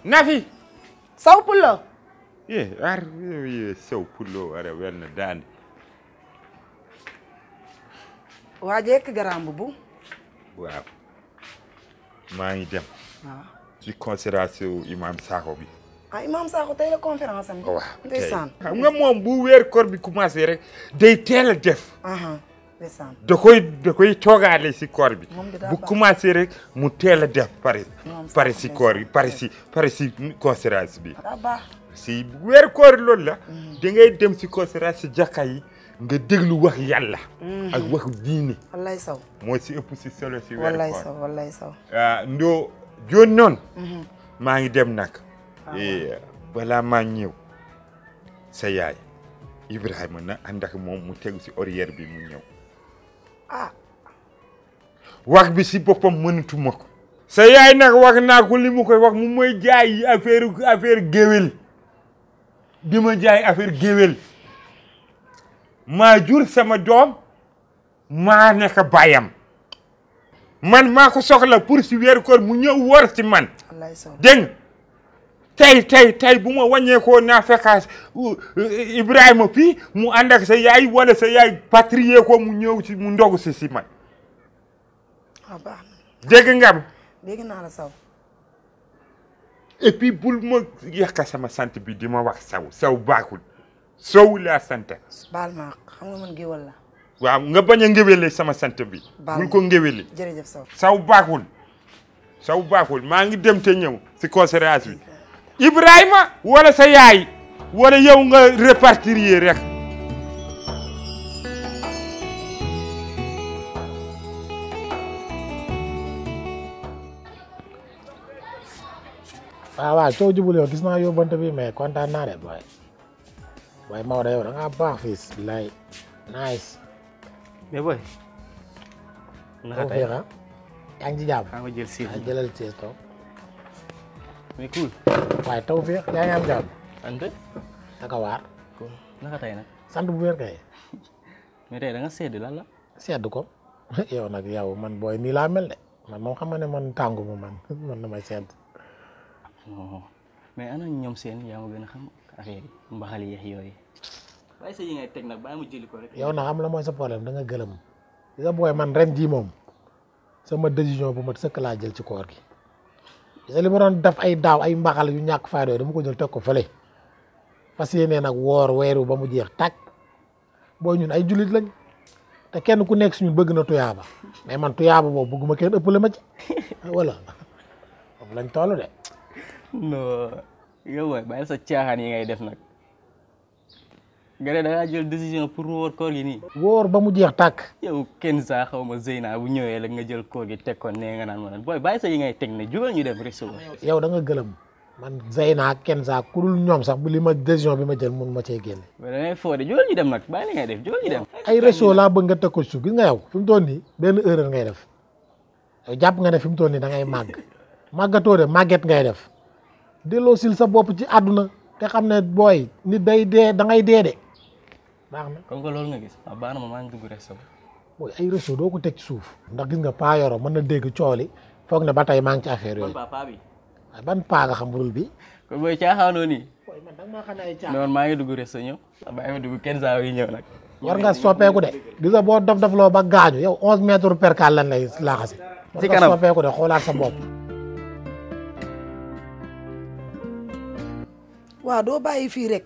Nafi saw pullo ar saw pullo ara wenn daan waa jekk garam bu waaw maa ngi dem waaw ci considération imam Sakho bi imam Sakho tey la conférence am waaw ndeysaan xam nga moom bu weer koor bi commencé rek day teel a def ndeysaan da koy toogaale si koor bi bu commencé rek mu teel a def pare si koor yi pare si conférence bi si weer koor loolu la da ngay dem si conférence si jàkka yi nga déglu wax yàlla ak wax diine wallaay saw moo si ëpp si solo si weer koor wallaay saw ndoo joon noonu maa ngi dem nag balaa maa ñëw sa yaay Ibrahima na ànd ak moom mu tegu si horaire bi mu ñëw wax bi si boppam mënatuma ko sa yaay nag wax naa ko li mu koy wax mu mooy jaay affaire géwél di ma jaay affaire géwél maa jur sama doom maa nekk bayam man maa ko soxla pour si weeru koor mu ñëw wor si man dégg tey bu ma wàññeekoo naa fekkaas Ibrahima fii mu ànd ak sa yaay wala sa yaay patrier ko mu ñëw si mu ndogu si man dégg nga dégg naa la saw et puis bul ma yàqa sama sant bi di ma wax saw baaxul sow laa sant baal ma xam nga man géwal la waaw nga bañ a ngéwéle sama sant bi bul ko ngéwéle jërëjëf saw baaxul maa ngi dem te ñëw si conférence bi Ibrahima wala sa yaay wala yow nga répartir rek waaw coow jubul yow gis naa yóbbante bi mais kontaan naa de booy Maodo yow da ngaa baax fii bilaay nice mais booy naka tey yaa ngi ci jàmm ma jël si jëlal siis toog mais cool waaye taw fii yaa ngi am jàmm ante naka waar cool naka tey nag sant bu wér kay mais tey da nga sedd lan la sedd ko yow nag yow man booy nii laa mel de man moom xam nga ne man tàngu ma man damay sedd non mais ana ñoom seen yaa ma gën a xam affaire yi mbaxal yeex yooyu bàyyi sa yi ngay teg nag bàyyi mu jëli ko rek yow nag am la mooy sa problème da nga gëlëm di nga booy man ren jii moom sama décision bu ma sëkk laa jël ci koor gi li ma doon def ay daaw ay mbaxal yu ñàkk fayda dama ko jël teg ko fële fas yéene nag woor weeru ba mu jeex tàkk booy ñun ay jullit lañ te kenn ku nekk si ñun bëgg na tuyaaba mais man tuyaaba boobu bëgguma kenn ëppale ma ci wala foofu lañ toll de non yow booy bàyyi sa caaxaan yi ngay def nag nga ne da ngaa jël décision pour wóor koor gi nii wóor ba mu jeex tàkk yow kenn saa xaw ma Zeyna bu ñëwee rek nga jël koor gi teg ko nee nga naan ma naan booy bàyyi sa yi ngay teg ne jugal ñu dem resto yow da nga gëlëm man Zeyna kenn saa ku dul ñoom sax bu li ma décision bi ma jël mun ma cee génne mais da ngay foo de jugal ñu dem nag bàyyi li ngay def jugal ñu dem ay resto laa bëgg nga teg ko suuf gis nga yow fi mu toll nii benn erreur ngay def yow jàpp nga ne fi mu toll nii da ngay màgg màggatoo de màgget ngay def delloo sil sa bopp ci àdduna te xam ne booy nit day dee da ngay dee de baax na comme que loolu nga gis waaw baax na ma maa ngi dugg resto booy ay resto doo ko teg ci suuf ndax gis nga paa yoro mën na dégg cooli foog ne ba tey maa ngi ci affaire yooyu paa bi waaye ban paa nga xam budul bi kon booy caaxaanoo nii booy man danga maa xam ne ay caaxaan mais maa ngi dugg resto ñëw bàyyi ma dugg kenn saa yi ñëw nag war nga soppeeku de gis nga boo dof loo ba gaañu yow 11 mètres percal lan lay laaxasi war nga soppeeku de xoolaat sa bopp waaw doo bàyyi fii rek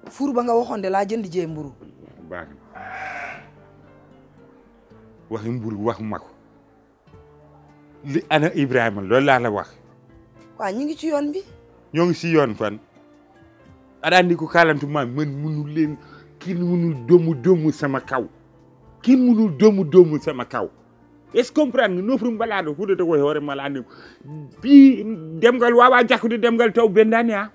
fur ba nga waxoon de laa jënd jee mburu baax na waxi mburu wax ma ko li ana Ibrahima loolu laa la wax waaw ñi ngi ci yoon bi ñoo ngi si yoon fan aɗa ko kalantuma man munul leen kin munul domu sama kaw kin munul domu sama kaw est-ce comprendre nga nofrum mbalaɗo huɗata koye hoore mala andi ɓi demgal wawa jakkude demgal taw bendani ha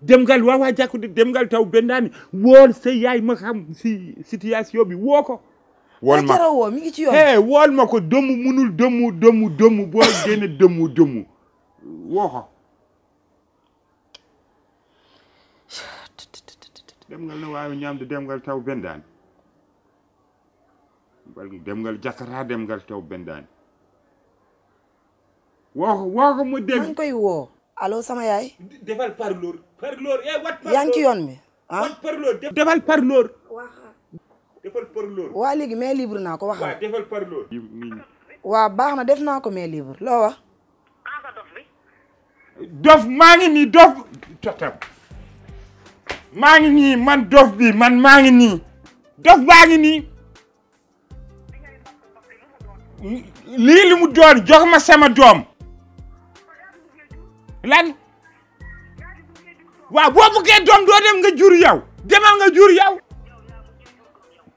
demgal wawa jakkude demgal taw bendani wol so yaay ma xam si situation bi woo ko wolma woo mi ngi ci yoon wolma ko domu munul domu boo génne domu woo ko demgal no wawi ñamde demgal taw bendani dem ngal Jakarta dem ngal taw bendaani woo ko mu dégg maa ngi koy woo allo sama yaay defal parleur wat yaa ngi ci yoon bi ah defal parleur defal parleur waa léegi mais libre naa ko waxal defal parleur waa baax na def naa ko mais libre loo wax dof maa ngi nii dof totam maa ngi nii man dof bi man maa ngi nii dof baa ngi nii lii li mu doon jox ma sama doom lan waaw boo buggee doom doo dem nga jur yow demal nga jur yow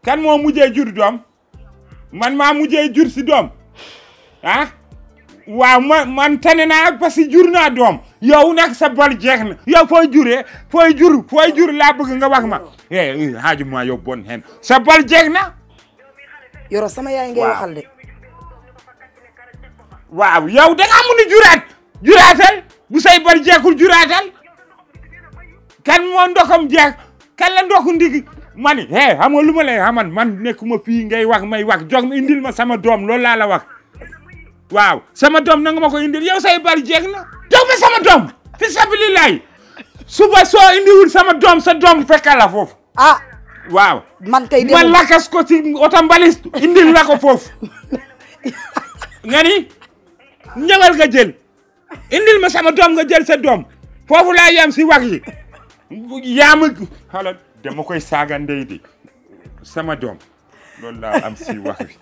kan moo mujjee jur doom man maa mujjee jur si doom ah waaw man tane naa parce que jur naa doom yow nag sa bol jeex na yow fooy jur laa bëgg nga wax ma haaju ma yow bon hen sa bol jeex na yoro sama yaay ngay waxal de waaw yow da ngaa mun a juraatal bu say bol jeexul juraatal kan moo ndokam jeex kan la ndoku ndig mani xam nga lu ma lay xaman man nekkuma fii ngay wax may wax jox ma indil ma sama doom loolu laa la wax waaw sama doom na nga ma ko indil yow say bal jeex na jox ma sama doom fi sabilillahi suba soo indiwul sama doom sa doom fekka la foofu waaw man tey ma lakas ko ci oto mbalis indil la ko foofu nga ni ñëwal nga jël indil ma sama doom nga jël sa doom foofu laa yam si wax yi yaama xala dama koy saaga ndey di sama doom loolu laa am si wax bi